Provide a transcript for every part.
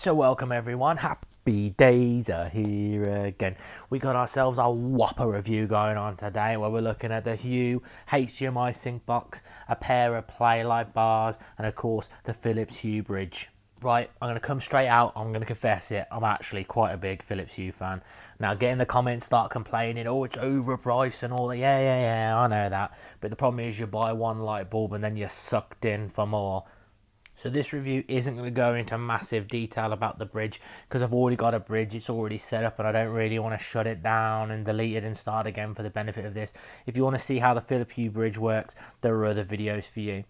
So welcome everyone, happy days are here again. We got ourselves a whopper review going on today where we're looking at the Hue HDMI Sync Box, a pair of Playlight bars, and of course the Philips Hue bridge. Right, I'm going to come straight out, I'm going to confess it, I'm actually quite a big Philips Hue fan. Now get in the comments, start complaining, oh it's overpriced and all that, yeah, I know that. But the problem is you buy one light bulb and then you're sucked in for more. So this review isn't going to go into massive detail about the bridge because I've already got a bridge, it's already set up and I don't really want to shut it down and delete it and start again for the benefit of this. If you want to see how the Philips Hue bridge works, there are other videos for you.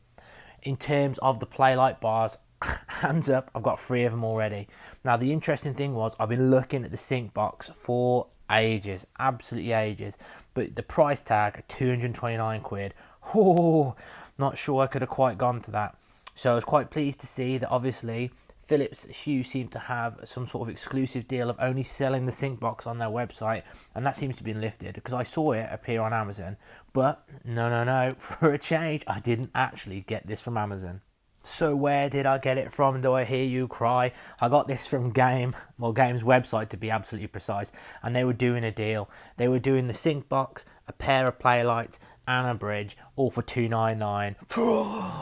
In terms of the Playlight bars, hands up, I've got 3 of them already. Now the interesting thing was I've been looking at the Sync Box for ages, absolutely ages, but the price tag, 229 quid, oh, not sure I could have quite gone to that. So I was quite pleased to see that obviously Philips Hue seemed to have some sort of exclusive deal of only selling the Sync Box on their website, and that seems to have been lifted because I saw it appear on Amazon. But no, for a change, I didn't actually get this from Amazon. So where did I get it from? Do I hear you cry? I got this from Game's website to be absolutely precise, and they were doing a deal. They were doing the Sync Box, a pair of Playlights, and a bridge, all for $299.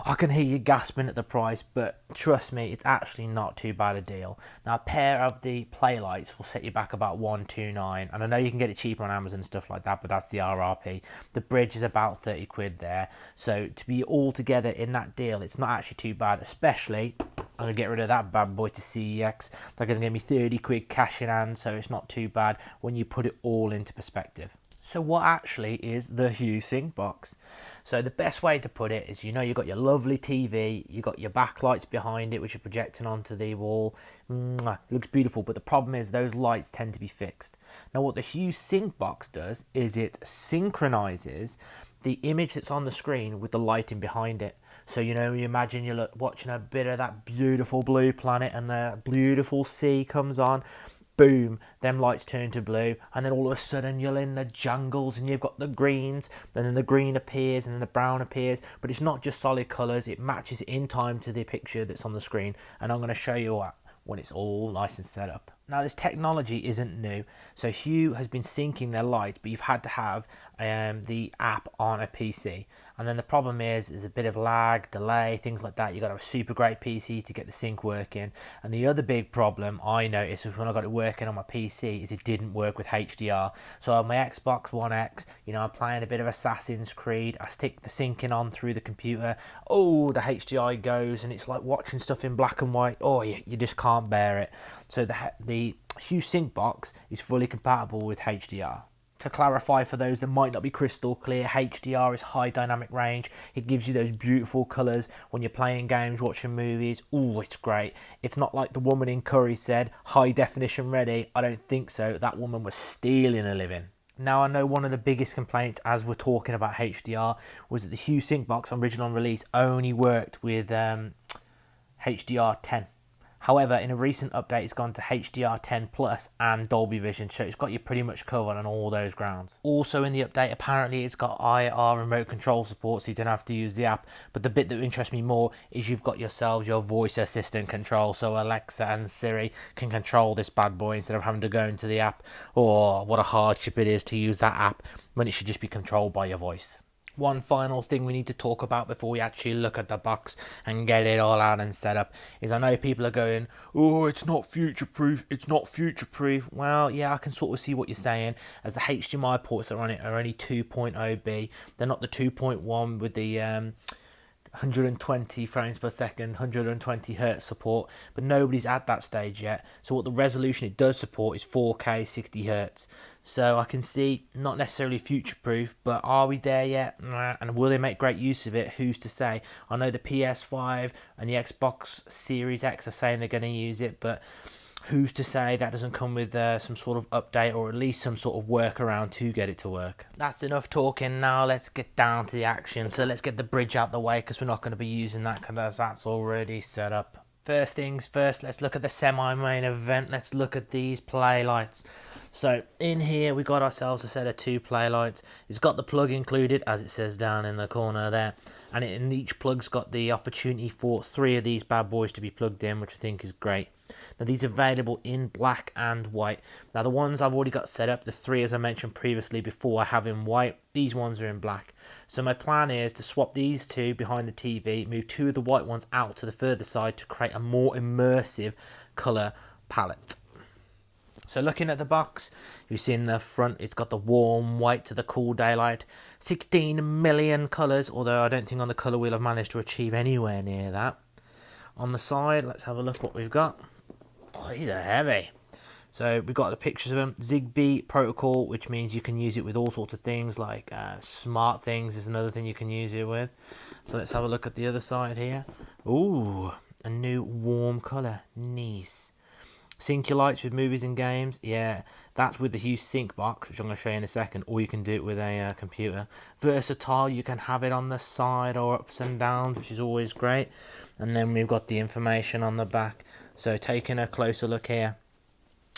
I can hear you gasping at the price, but trust me, it's actually not too bad a deal. Now, a pair of the Playlights will set you back about $129, and I know you can get it cheaper on Amazon and stuff like that, but that's the RRP. The bridge is about 30 quid there, so to be all together in that deal, it's not actually too bad, especially I'm going to get rid of that bad boy to CEX. They're going to give me 30 quid cash in hand, so it's not too bad when you put it all into perspective. So what actually is the Hue Sync Box? So the best way to put it is, you know, you've got your lovely TV, you've got your backlights behind it which are projecting onto the wall. It looks beautiful, but the problem is those lights tend to be fixed. Now what the Hue Sync Box does is it synchronizes the image that's on the screen with the lighting behind it. So, you know, you imagine you're watching a bit of that beautiful blue planet and the beautiful sea comes on. Boom, them lights turn to blue, and then all of a sudden you're in the jungles and you've got the greens, and then the green appears and then the brown appears, but it's not just solid colours, it matches in time to the picture that's on the screen, and I'm going to show you what when it's all nice and set up. Now this technology isn't new, so Hue has been syncing their lights, but you've had to have the app on a PC, and then the problem is there's a bit of lag, delay, things like that. You've got to have a super great PC to get the sync working, and the other big problem I noticed was when I got it working on my PC is it didn't work with HDR. So on my Xbox One X, you know, I'm playing a bit of Assassin's Creed, I stick the syncing on through the computer, oh, the HDR goes and it's like watching stuff in black and white, oh, you just can't bear it. So the Hue Sync Box is fully compatible with HDR. To clarify for those that might not be crystal clear, HDR is high dynamic range. It gives you those beautiful colours when you're playing games, watching movies. Ooh, it's great. It's not like the woman in Curry said, high definition ready. I don't think so. That woman was stealing a living. Now, I know one of the biggest complaints as we're talking about HDR was that the Hue Sync Box on original release only worked with HDR10. However, in a recent update, it's gone to HDR10 Plus and Dolby Vision, so it's got you pretty much covered on all those grounds. Also in the update, apparently it's got IR remote control support, so you don't have to use the app. But the bit that interests me more is you've got yourselves your voice assistant control, so Alexa and Siri can control this bad boy instead of having to go into the app. Oh, what a hardship it is to use that app when it should just be controlled by your voice. One final thing we need to talk about before we actually look at the box and get it all out and set up is I know people are going, oh, it's not future-proof, it's not future-proof. Well, yeah, I can sort of see what you're saying, as the HDMI ports that are on it are only 2.0B. They're not the 2.1 with the 120 frames per second, 120 hertz support, but nobody's at that stage yet. So what the resolution it does support is 4K 60 hertz. So I can see not necessarily future proof, but are we there yet? Nah. And will they make great use of it? Who's to say? I know the PS5 and the Xbox Series X are saying they're going to use it, but who's to say that doesn't come with some sort of update or at least some sort of workaround to get it to work. That's enough talking. Now let's get down to the action. So let's get the bridge out the way because we're not going to be using that because that's already set up. First things first, let's look at the semi-main event. Let's look at these Playlights. So in here we got ourselves a set of 2 Playlights. It's got the plug included, as it says down in the corner there, and each plug's got the opportunity for 3 of these bad boys to be plugged in, which I think is great. Now these are available in black and white. Now the ones I've already got set up, the three as I mentioned previously before, I have in white. These ones are in black. So my plan is to swap these two behind the TV, move two of the white ones out to the further side to create a more immersive colour palette. So looking at the box, you see in the front it's got the warm white to the cool daylight. 16 million colours, although I don't think on the colour wheel I've managed to achieve anywhere near that. On the side, let's have a look what we've got. Oh, these are heavy. So we've got the pictures of them. Zigbee protocol, which means you can use it with all sorts of things, like smart things is another thing you can use it with. So let's have a look at the other side here. Ooh, a new warm colour. Nice. Sync your lights with movies and games. Yeah, that's with the Hue Sync Box, which I'm going to show you in a second, or you can do it with a computer. Versatile, you can have it on the side or ups and downs, which is always great. And then we've got the information on the back. So taking a closer look here.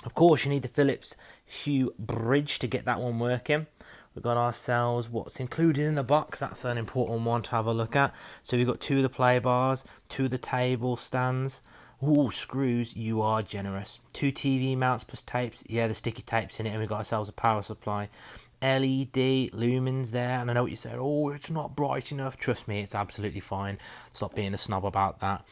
Of course, you need the Philips Hue bridge to get that one working. We've got ourselves what's included in the box. That's an important one to have a look at. So we've got two of the play bars, two of the table stands. Ooh, screws, you are generous. Two TV mounts plus tapes. Yeah, the sticky tapes in it, and we've got ourselves a power supply. LED lumens there, and I know what you said. Oh, it's not bright enough. Trust me, it's absolutely fine. Stop being a snob about that.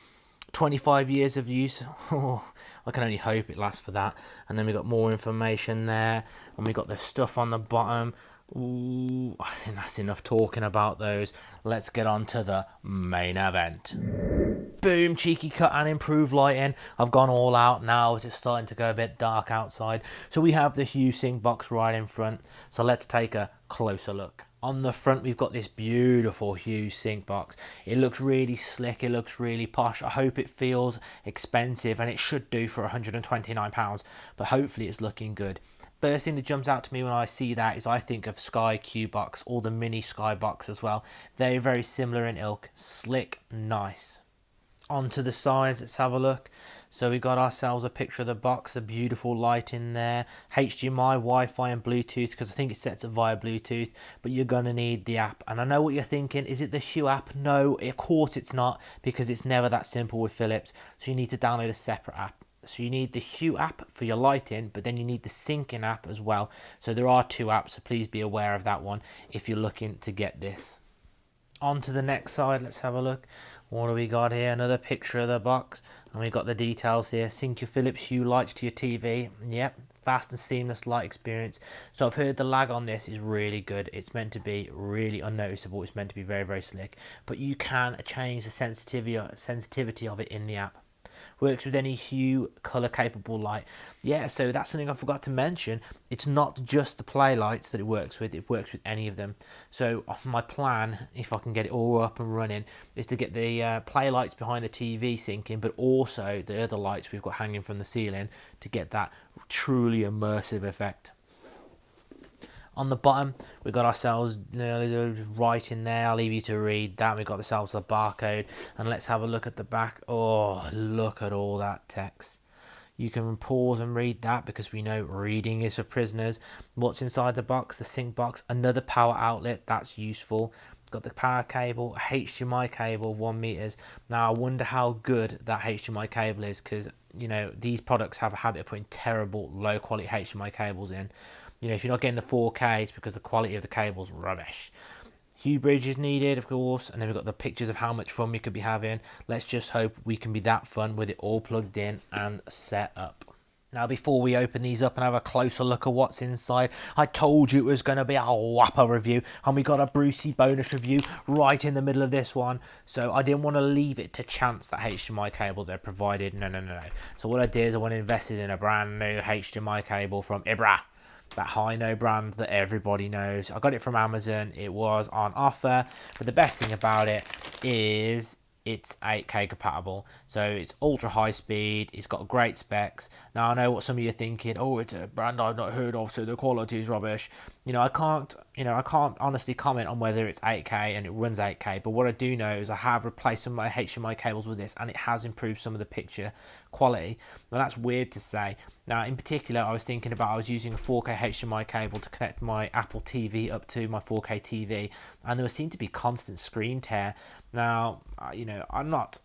25 years of use. Oh, I can only hope it lasts for that. And then we've got more information there, and we've got the stuff on the bottom. Ooh, I think that's enough talking about those. Let's get on to the main event. Boom, cheeky cut and improved lighting. I've gone all out now. It's starting to go a bit dark outside. So we have the Hue Sync Box right in front. So let's take a closer look. On the front, we've got this beautiful Hue Sync Box. It looks really slick. It looks really posh. I hope it feels expensive, and it should do for £129. But hopefully it's looking good. First thing that jumps out to me when I see that is I think of Sky Q Box, or the mini Sky Box as well. Very, very similar in ilk. Slick, nice. Onto the sides, let's have a look. So we got ourselves a picture of the box, the beautiful light in there, HDMI, Wi-Fi and Bluetooth, because I think it sets up via Bluetooth, but you're going to need the app. And I know what you're thinking, is it the Hue app? No, of course it's not, because it's never that simple with Philips. So you need to download a separate app. So you need the Hue app for your lighting, but then you need the syncing app as well. So there are two apps, so please be aware of that one if you're looking to get this. On to the next side, let's have a look. What do we got here? Another picture of the box, and we've got the details here. Sync your Philips Hue lights to your TV. Yep, fast and seamless light experience. So I've heard the lag on this is really good. It's meant to be really unnoticeable. It's meant to be very, very slick, but you can change the sensitivity of it in the app. Works with any Hue color capable light. Yeah, so that's something I forgot to mention. It's not just the play lights that it works with any of them. So my plan, if I can get it all up and running, is to get the play lights behind the TV syncing, but also the other lights we've got hanging from the ceiling to get that truly immersive effect. On the bottom, we've got ourselves right in there. I'll leave you to read that. We've got ourselves the barcode. And let's have a look at the back. Oh, look at all that text. You can pause and read that because we know reading is for prisoners. What's inside the box? The sync box. Another power outlet. That's useful. Got the power cable, a HDMI cable, 1 meters. Now, I wonder how good that HDMI cable is, because, you know, these products have a habit of putting terrible, low-quality HDMI cables in. You know, if you're not getting the 4K, it's because the quality of the cable's rubbish. Hue bridge is needed, of course, and then we've got the pictures of how much fun we could be having. Let's just hope we can be that fun with it all plugged in and set up. Now, before we open these up and have a closer look at what's inside, I told you it was going to be a whopper review, and we got a Brucey bonus review right in the middle of this one. So I didn't want to leave it to chance that HDMI cable they provided. No. So what I did is I went and invested in a brand new HDMI cable from Ibra. That Hino brand that everybody knows. I got it from Amazon. It was on offer, but the best thing about it is it's 8K compatible, so it's ultra high speed. It's got great specs. Now I know what some of you are thinking. Oh, it's a brand I've not heard of, so the quality is rubbish. I can't honestly comment on whether it's 8K and it runs 8K. But what I do know is I have replaced some of my HDMI cables with this, and it has improved some of the picture quality. Now that's weird to say. Now in particular, I was using a 4K HDMI cable to connect my Apple TV up to my 4K TV, and there seemed to be constant screen tear. Now, I'm not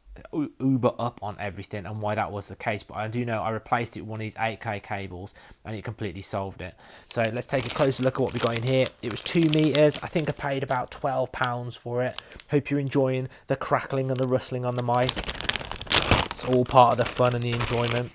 uber up on everything and why that was the case, but I do know I replaced it with one of these 8K cables and it completely solved it. So let's take a closer look at what we got in here. It was 2 meters. I think I paid about £12 for it. Hope you're enjoying the crackling and the rustling on the mic. It's all part of the fun and the enjoyment.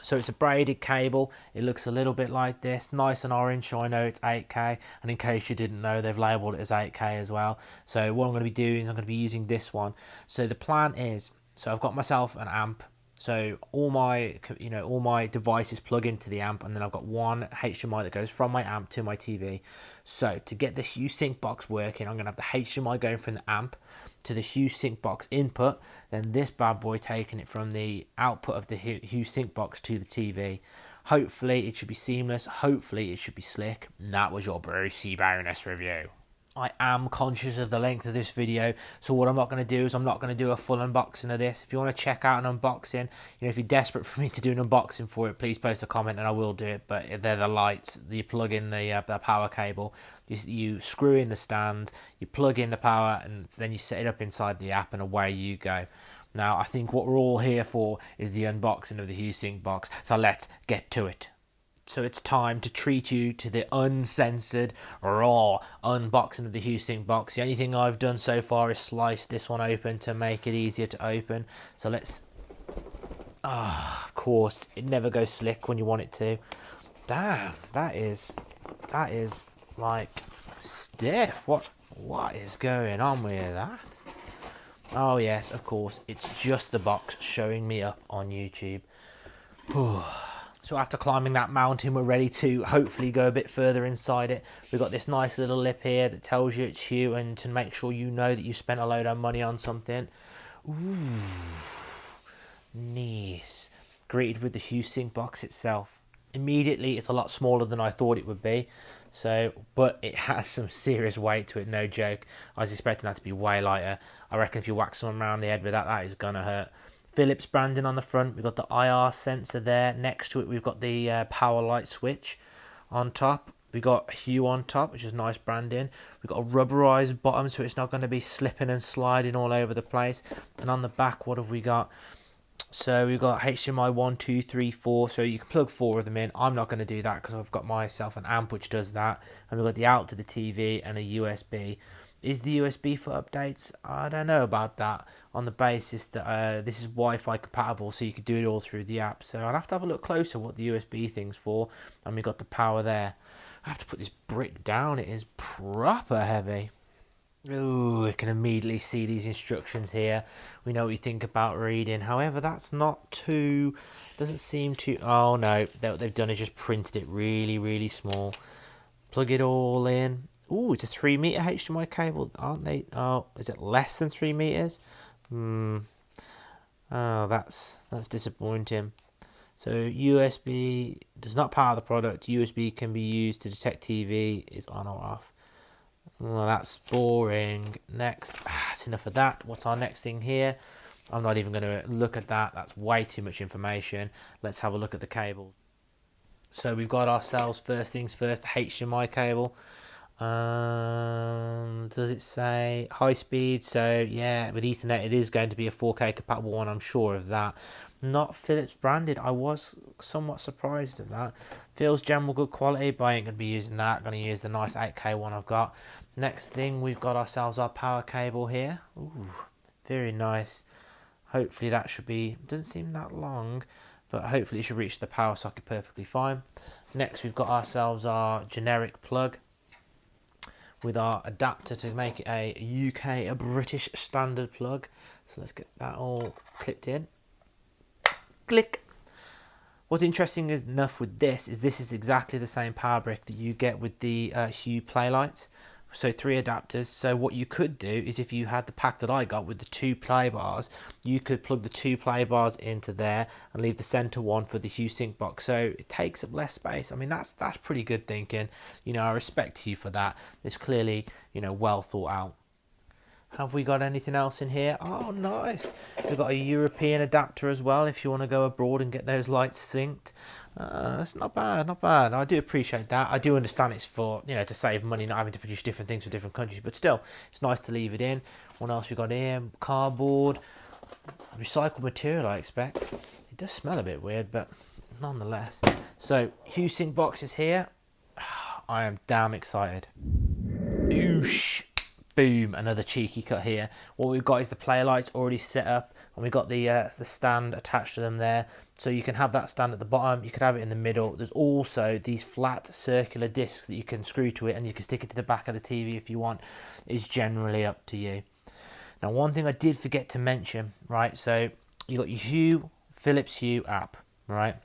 So it's a braided cable. It looks a little bit like this, nice and orange, so I know it's 8K. And in case you didn't know, they've labeled it as 8K as well. So what I'm going to be doing is I'm going to be using this one. So the plan is, so I've got myself an amp. So all my devices plug into the amp, and then I've got one HDMI that goes from my amp to my TV. So to get the Hue Sync Box working, I'm going to have the HDMI going from the amp to the Hue Sync Box input, then this bad boy taking it from the output of the Hue Sync Box to the TV. Hopefully it should be seamless, hopefully it should be slick. And that was your Brucey bonus review. I am conscious of the length of this video, so what I'm not going to do is I'm not going to do a full unboxing of this. If you want to check out an unboxing, if you're desperate for me to do an unboxing for it, please post a comment and I will do it. But they're the lights. You plug in the power cable, you screw in the stand, you plug in the power, and then you set it up inside the app and away you go. Now I think what we're all here for is the unboxing of the Hue Sync Box, so let's get to it. So it's time to treat you to the uncensored, raw unboxing of the Hue Sync Box. The only thing I've done so far is slice this one open to make it easier to open. So let's... of course, it never goes slick when you want it to. Damn, that is like stiff. What is going on with that? Oh yes, of course, it's just the box showing me up on YouTube. So after climbing that mountain, we're ready to hopefully go a bit further inside it. We've got this nice little lip here that tells you it's Hue, and to make sure you know that you spent a load of money on something. Ooh, nice. Greeted with the Hue Sync Box itself. Immediately, it's a lot smaller than I thought it would be. So, but it has some serious weight to it, no joke. I was expecting that to be way lighter. I reckon if you whack someone around the head with that, that is gonna hurt. Philips branding on the front. We've got the IR sensor there. Next to it, we've got the power light switch on top. We've got Hue on top, which is nice branding. We've got a rubberized bottom, so it's not going to be slipping and sliding all over the place. And on the back, what have we got? So we've got HDMI 1, 2, 3, 4. So you can plug 4 of them in. I'm not going to do that because I've got myself an amp which does that. And we've got the out to the TV and a USB. Is the USB for updates? I don't know about that, on the basis that this is Wi-Fi compatible, so you could do it all through the app. So I'll have to have a look closer what the USB thing's for. And we got the power there. I have to put this brick down. It is proper heavy. Ooh, we can immediately see these instructions here. We know what you think about reading. However, that's not too... doesn't seem too... Oh no, what they've done is just printed it really, really small. Plug it all in. Ooh, it's a 3 meter HDMI cable, aren't they? Oh, is it less than 3 meters? Oh, that's disappointing. So USB does not power the product. USB can be used to detect TV is on or off. Well, that's boring. Next, that's enough of that. What's our next thing here? I'm not even going to look at that. That's way too much information. Let's have a look at the cable. So we've got ourselves, first things first, HDMI cable. Does it say high speed? So yeah, with Ethernet it is going to be a 4K compatible one, I'm sure of that. Not Philips branded. I was somewhat surprised at that. Feels general good quality, but I ain't going to be using that. I'm going to use the nice 8K one I've got. Next thing, we've got ourselves our power cable here. Ooh, very nice. Hopefully that should be, doesn't seem that long, but hopefully it should reach the power socket perfectly fine. Next we've got ourselves our generic plug with our adapter to make it a British standard plug. So let's get that all clipped in. Click. What's interesting enough with this is exactly the same power brick that you get with the Hue play lights. So 3 adapters. So what you could do is, if you had the pack that I got with the 2 play bars, you could plug the 2 play bars into there and leave the center one for the Hue Sync Box. So it takes up less space. I mean, that's pretty good thinking. I respect you for that. It's clearly, well thought out. Have we got anything else in here? Oh, nice. We've got a European adapter as well if you want to go abroad and get those lights synced. That's not bad, not bad. I do appreciate that. I do understand it's for, to save money, not having to produce different things for different countries. But still, it's nice to leave it in. What else we got here? Cardboard. recycled material, I expect. It does smell a bit weird, but nonetheless. So Hue Sync Box is here. I am damn excited. Oosh. Boom, another cheeky cut here. What we've got is the player lights already set up, and we've got the stand attached to them there. So you can have that stand at the bottom, you could have it in the middle. There's also these flat circular discs that you can screw to it, and you can stick it to the back of the TV if you want. It's generally up to you. Now, one thing I did forget to mention, right? So you got your Philips Hue app, right?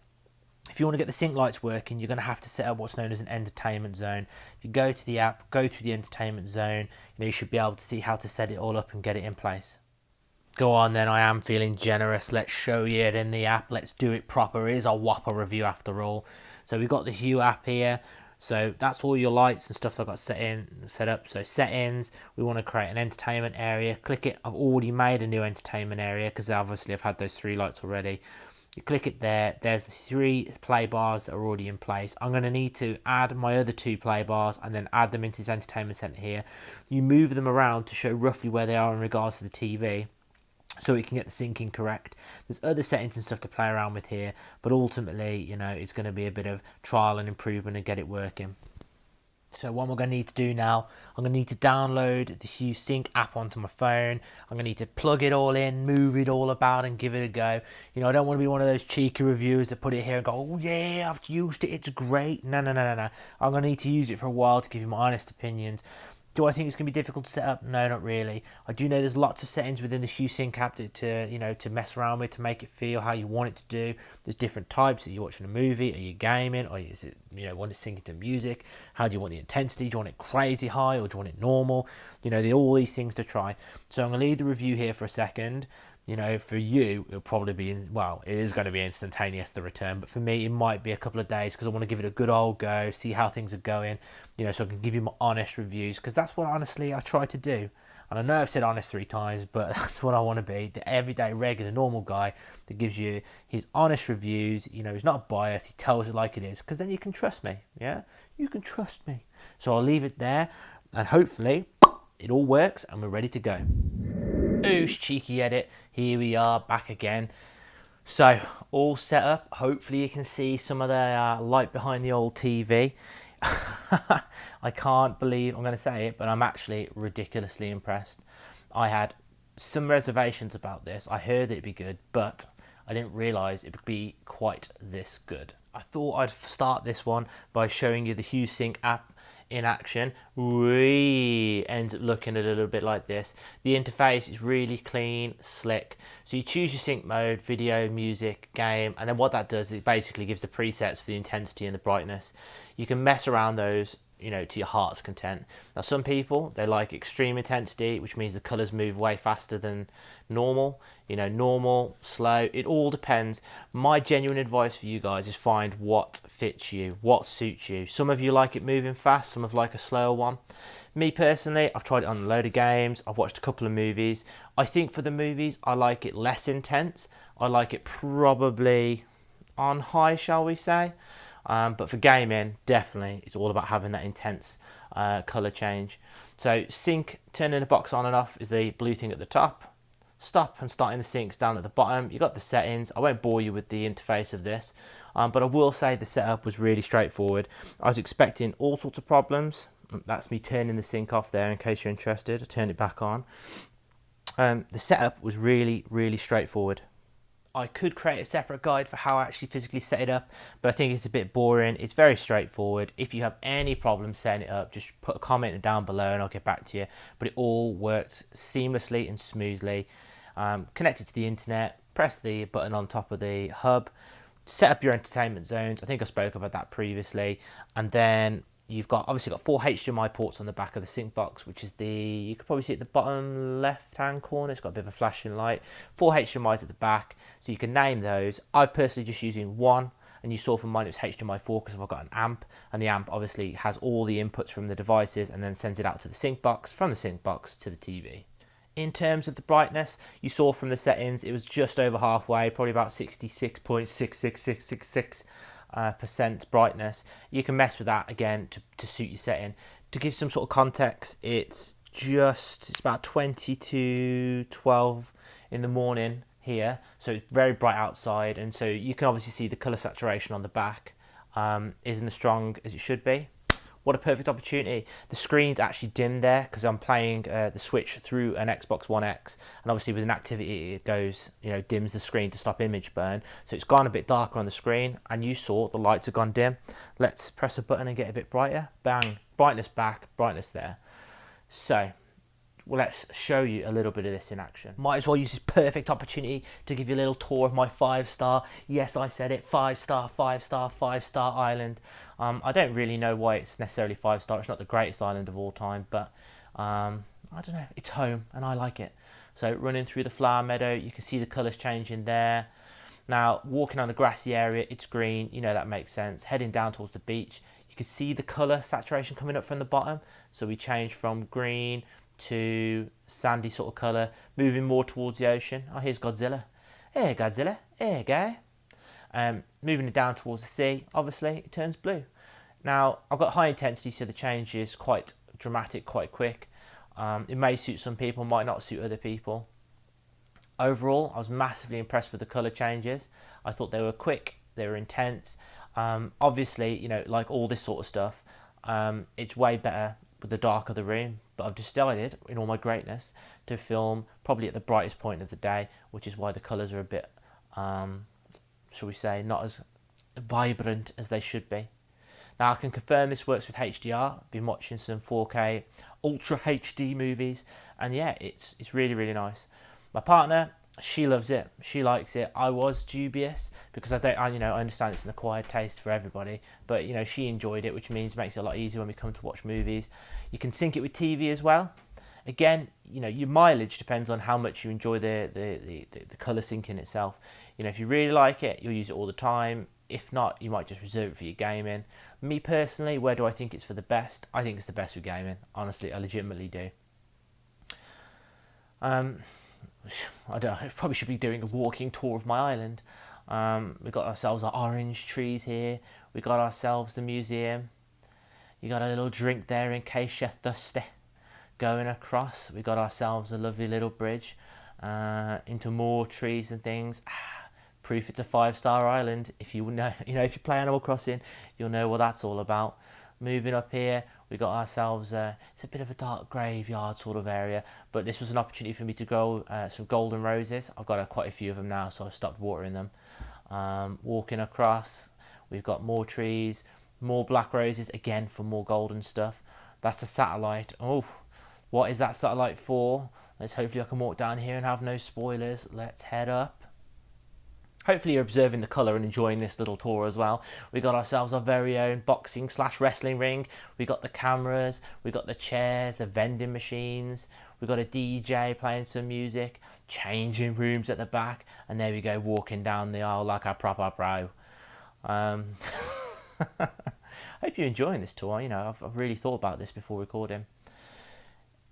If you want to get the sync lights working, you're going to have to set up what's known as an entertainment zone. If you go to the app, go to the entertainment zone, you should be able to see how to set it all up and get it in place. Go on then, I am feeling generous. Let's show you it in the app. Let's do it proper. It is a whopper review after all. So we've got the Hue app here. So that's all your lights and stuff that I've got set up. So settings, we want to create an entertainment area. Click it. I've already made a new entertainment area because obviously I've had those 3 lights already. You click it there, there's the 3 play bars that are already in place. I'm going to need to add my other 2 play bars and then add them into this entertainment center here. You move them around to show roughly where they are in regards to the TV, so we can get the syncing correct. There's other settings and stuff to play around with here, but ultimately, it's going to be a bit of trial and improvement and get it working. So what we're going to need to do now, I'm going to need to download the Hue Sync app onto my phone. I'm going to need to plug it all in, move it all about and give it a go. I don't want to be one of those cheeky reviewers that put it here and go, oh yeah, I've used it, it's great. No. I'm going to need to use it for a while to give you my honest opinions. Do I think it's going to be difficult to set up? No, not really. I do know there's lots of settings within the Hue Sync app to mess around with, to make it feel how you want it to do. There's different types. Are you watching a movie? Are you gaming? Or is it, want to sync it to music? How do you want the intensity? Do you want it crazy high or do you want it normal? There are all these things to try. So I'm going to leave the review here for a second. For you, it'll probably be, it is going to be instantaneous, the return. But for me, it might be a couple of days because I want to give it a good old go, see how things are going, so I can give you my honest reviews, because that's what, honestly, I try to do. And I know I've said honest 3 times, but that's what I want to be, the everyday, regular, normal guy that gives you his honest reviews. He's not biased, he tells it like it is, because then you can trust me, yeah? You can trust me. So I'll leave it there, and hopefully it all works and we're ready to go. Oosh, cheeky edit. Here we are back again. So all set up. Hopefully you can see some of the light behind the old TV. I can't believe I'm going to say it, but I'm actually ridiculously impressed. I had some reservations about this. I heard it'd be good, but I didn't realise it would be quite this good. I thought I'd start this one by showing you the Hue Sync app in action. We ends up looking a little bit like this. The interface is really clean, slick. So you choose your sync mode, video, music, game, and then what that does, it basically gives the presets for the intensity and the brightness. You can mess around those, to your heart's content. Now, some people, they like extreme intensity, which means the colors move way faster than normal. Normal, slow, it all depends. My genuine advice for you guys is find what fits you, what suits you. Some of you like it moving fast, some of like a slower one. Me personally, I've tried it on a load of games, I've watched a couple of movies. I think for the movies, I like it less intense. I like it probably on high, shall we say. But for gaming, definitely, it's all about having that intense colour change. So sync, turning the box on and off is the blue thing at the top. Stop and starting the syncs down at the bottom. You've got the settings. I won't bore you with the interface of this, but I will say the setup was really straightforward. I was expecting all sorts of problems. That's me turning the sync off there in case you're interested. I turned it back on. The setup was really, really straightforward. I could create a separate guide for how I actually physically set it up, but I think it's a bit boring. It's very straightforward. If you have any problems setting it up, just put a comment down below and I'll get back to you. But it all works seamlessly and smoothly. Connected to the internet, press the button on top of the hub, set up your entertainment zones. I think I spoke about that previously. And then you've obviously got 4 HDMI ports on the back of the sync box, which is you could probably see at the bottom left hand corner. It's got a bit of a flashing light. 4 HDMIs at the back, so you can name those. I'm personally just using one, and you saw from mine it was HDMI 4 because I've got an amp, and the amp obviously has all the inputs from the devices and then sends it out to the sync box, from the sync box to the TV. In terms of the brightness, you saw from the settings it was just over halfway, probably about 66.66666% percent brightness. You can mess with that again to suit your setting. To give some sort of context, it's about 20 to 12 in the morning here, so it's very bright outside, and so you can obviously see the color saturation on the back isn't as strong as it should be. What a perfect opportunity. The screen's actually dimmed there because I'm playing the Switch through an Xbox One X, and obviously with an activity it goes, dims the screen to stop image burn. So it's gone a bit darker on the screen, and you saw the lights have gone dim. Let's press a button and get a bit brighter. Bang, brightness back, brightness there. So well, let's show you a little bit of this in action. Might as well use this perfect opportunity to give you a little tour of my 5-star, yes I said it, 5-star, 5-star, 5-star island. I don't really know why it's necessarily 5-star, it's not the greatest island of all time, but I don't know, it's home and I like it. So running through the flower meadow, you can see the colours changing there. Now walking on the grassy area, it's green, that makes sense. Heading down towards the beach, you can see the colour saturation coming up from the bottom. So we change from green to sandy sort of colour, moving more towards the ocean. Oh, here's Godzilla. Hey Godzilla, hey guy. Moving it down towards the sea, obviously it turns blue. Now I've got high intensity, so the change is quite dramatic, quite quick. It may suit some people, might not suit other people. Overall, I was massively impressed with the colour changes. I thought they were quick, they were intense. Obviously, like all this sort of stuff, it's way better with the darker the room, but I've decided, in all my greatness, to film probably at the brightest point of the day, which is why the colours are a bit, shall we say, not as vibrant as they should be. Now I can confirm this works with HDR. I've been watching some 4K Ultra HD movies, and yeah, it's really, really nice. My partner, she loves it, she likes it. I was dubious because I understand it's an acquired taste for everybody, but she enjoyed it, which means it makes it a lot easier when we come to watch movies. You can sync it with TV as well. Again, your mileage depends on how much you enjoy the color syncing itself. If you really like it, you'll use it all the time. If not, you might just reserve it for your gaming. Me personally, where do I think it's for the best? I think it's the best for gaming. Honestly, I legitimately do. I probably should be doing a walking tour of my island. We got ourselves our orange trees here. We got ourselves the museum. You got a little drink there in case you're thirsty. Going across, we got ourselves a lovely little bridge into more trees and things. Proof it's a 5-star island. If you know, if you play Animal Crossing, you'll know what that's all about. Moving up here, we got ourselves it's a bit of a dark graveyard sort of area, but this was an opportunity for me to grow some golden roses. I've got quite a few of them now, so I've stopped watering them. Walking across, we've got more trees, more black roses, again for more golden stuff. That's a satellite. Oh, what is that satellite for? Hopefully I can walk down here and have no spoilers. Let's head up. Hopefully you're observing the colour and enjoying this little tour as well. We got ourselves our very own boxing/wrestling ring. We got the cameras, we got the chairs, the vending machines. We got a DJ playing some music, changing rooms at the back, and there we go, walking down the aisle like a proper pro. I hope you're enjoying this tour. I've really thought about this before recording.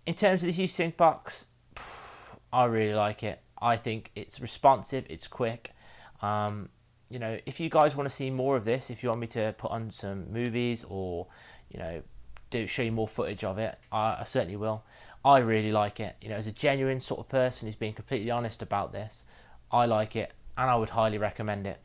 In terms of the Hue Sync Box, I really like it. I think it's responsive, it's quick. If you guys want to see more of this, if you want me to put on some movies or, show you more footage of it, I certainly will. I really like it. As a genuine sort of person who's being completely honest about this, I like it and I would highly recommend it.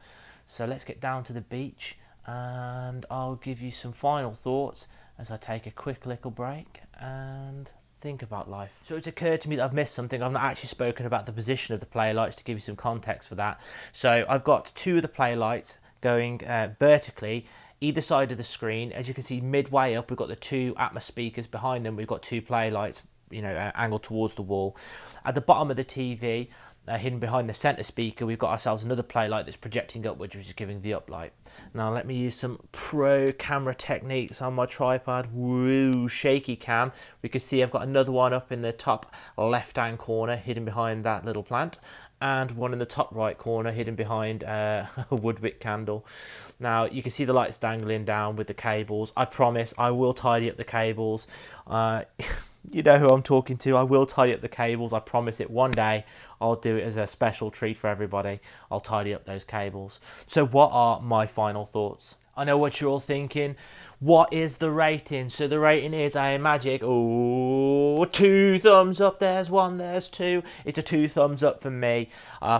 So let's get down to the beach and I'll give you some final thoughts as I take a quick little break and think about life. So it's occurred to me that I've missed something. I've not actually spoken about the position of the play lights to give you some context for that. So I've got two of the play lights going vertically either side of the screen. As you can see, midway up we've got the two Atmos speakers. Behind them we've got two play lights angled towards the wall. At the bottom of the TV, hidden behind the center speaker, we've got ourselves another play light that's projecting upwards, which is giving the uplight. Now let me use some pro camera techniques on my tripod. Woo, shaky cam. We can see I've got another one up in the top left hand corner hidden behind that little plant, and one in the top right corner hidden behind a woodwick candle. Now you can see the lights dangling down with the cables. I promise I will tidy up the cables. You know who I'm talking to. I will tidy up the cables. I promise it. One day I'll do it as a special treat for everybody. I'll tidy up those cables. So what are my final thoughts? I know what you're all thinking. What is the rating? So the rating is a magic, oh, 2 thumbs up. There's 1, there's 2. It's a 2 thumbs up for me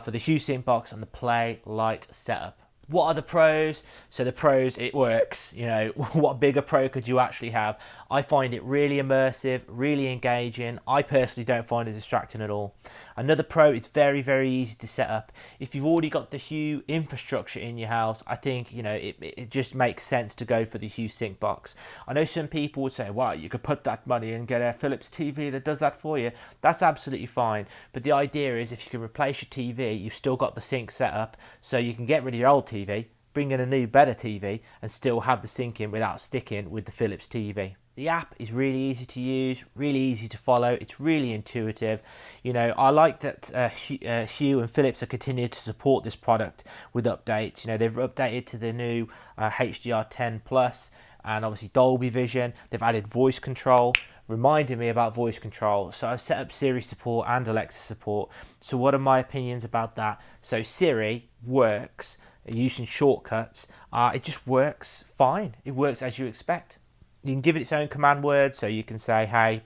for the Hue Sync Box and the Play Light setup. What are the pros? So the pros, it works. You know, what bigger pro could you actually have? I find it really immersive, really engaging. I personally don't find it distracting at all. Another pro, it's very, very easy to set up. If you've already got the Hue infrastructure in your house, I think, you know, it just makes sense to go for the Hue Sync Box. I know some people would say, wow, you could put that money and get a Philips TV that does that for you. That's absolutely fine. But the idea is if you can replace your TV, you've still got the sync set up, so you can get rid of your old TV, bring in a new, better TV, and still have the sync in without sticking with the Philips TV. The app is really easy to use, really easy to follow. It's really intuitive. You know, I like that Hue and Philips are continuing to support this product with updates. You know, they've updated to the new HDR10 Plus and obviously Dolby Vision. They've added voice control, reminding me about voice control. So I've set up Siri support and Alexa support. So what are my opinions about that? So Siri works using shortcuts. It just works fine. It works as you expect. You can give it its own command word, so you can say, hey,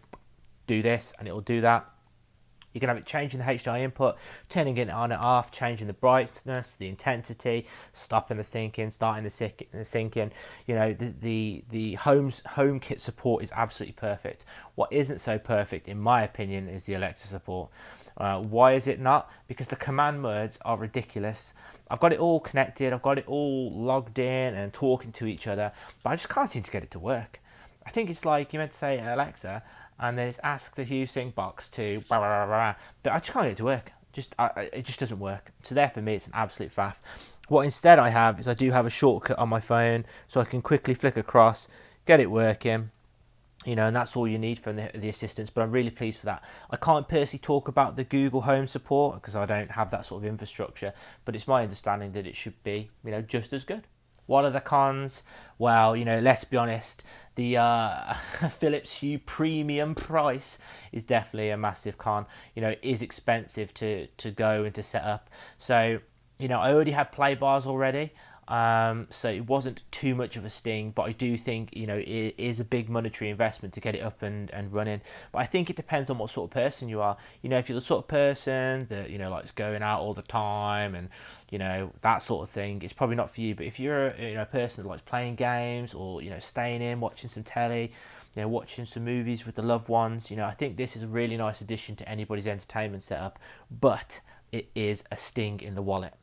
do this, and it will do that. You can have it changing the HDMI input, turning it on and off, changing the brightness, the intensity, stopping the syncing, starting the syncing. You know, the HomeKit support is absolutely perfect. What isn't so perfect, in my opinion, is the Alexa support. Why is it not? Because the command words are ridiculous. I've got it all connected, I've got it all logged in and talking to each other, but I just can't seem to get it to work. I think it's like you meant to say Alexa, and then it's ask the Hue Sync Box to blah, blah, blah, blah, but I just can't get it to work. It just doesn't work. So there for me, it's an absolute faff. What instead I have is I do have a shortcut on my phone, so I can quickly flick across, get it working. You know, and that's all you need from the assistants, but I'm really pleased for that. I can't personally talk about the Google Home support because I don't have that sort of infrastructure, but it's my understanding that it should be, you know, just as good. What are the cons? Well, you know, let's be honest, the Philips Hue premium price is definitely a massive con. You know, it is expensive to go and to set up. So, you know, I already had play bars already. So it wasn't too much of a sting, but I do think, you know, it is a big monetary investment to get it up and running. But I think it depends on what sort of person you are. You know, if you're the sort of person that, you know, likes going out all the time and, you know, that sort of thing, it's probably not for you. But if you're a person that likes playing games or, you know, staying in, watching some telly, you know, watching some movies with the loved ones, you know, I think this is a really nice addition to anybody's entertainment setup. But it is a sting in the wallet.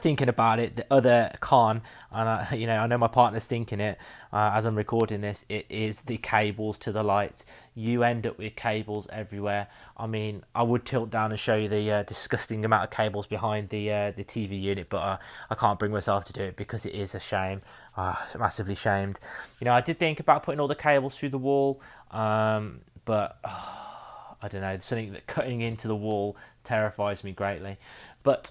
Thinking about it, the other con, and you know, I know my partner's thinking it as I'm recording this, it is the cables to the lights. You end up with cables everywhere. I mean, I would tilt down and show you the disgusting amount of cables behind the TV unit, but I can't bring myself to do it because it is a shame. Massively shamed. You know, I did think about putting all the cables through the wall, but I don't know, something that cutting into the wall terrifies me greatly. But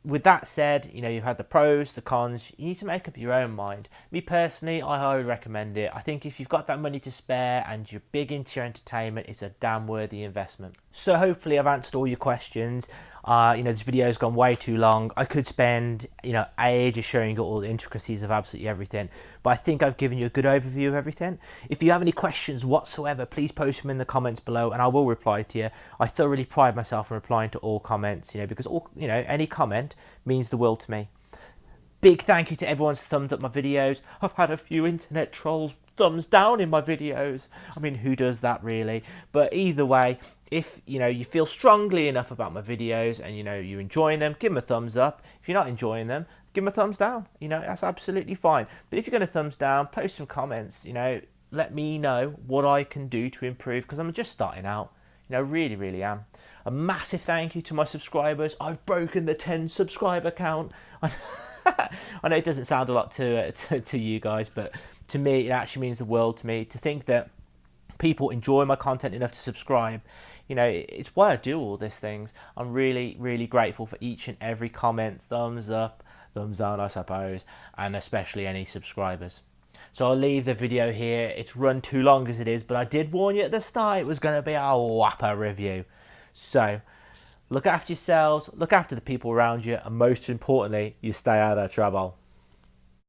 with that said, you know, you've had the pros, the cons, you need to make up your own mind. Me personally, I highly recommend it. I think if you've got that money to spare and you're big into your entertainment, it's a damn worthy investment. So hopefully I've answered all your questions. You know, this video's gone way too long. I could spend, you know, ages showing you all the intricacies of absolutely everything, but I think I've given you a good overview of everything. If you have any questions whatsoever, please post them in the comments below and I will reply to you. I thoroughly pride myself in replying to all comments, you know, because all, you know, any comment means the world to me. Big thank you to everyone who's thumbed up my videos. I've had a few internet trolls thumbs down in my videos. I mean, who does that really? But either way, if you know you feel strongly enough about my videos and you know you're enjoying them, give them a thumbs up. If you're not enjoying them, give them a thumbs down. You know, that's absolutely fine. But if you're going to thumbs down, post some comments. You know, let me know what I can do to improve because I'm just starting out. You know, really am. A massive thank you to my subscribers. I've broken the 10 subscriber count. I know it doesn't sound a lot to you guys, but to me it actually means the world to me to think that people enjoy my content enough to subscribe. You know, it's why I do all these things. I'm really grateful for each and every comment, thumbs up, thumbs down I suppose, and especially any subscribers. So I'll leave the video here. It's run too long as it is, but I did warn you at the start it was going to be a whopper review. So look after yourselves, look after the people around you, and most importantly, you stay out of trouble.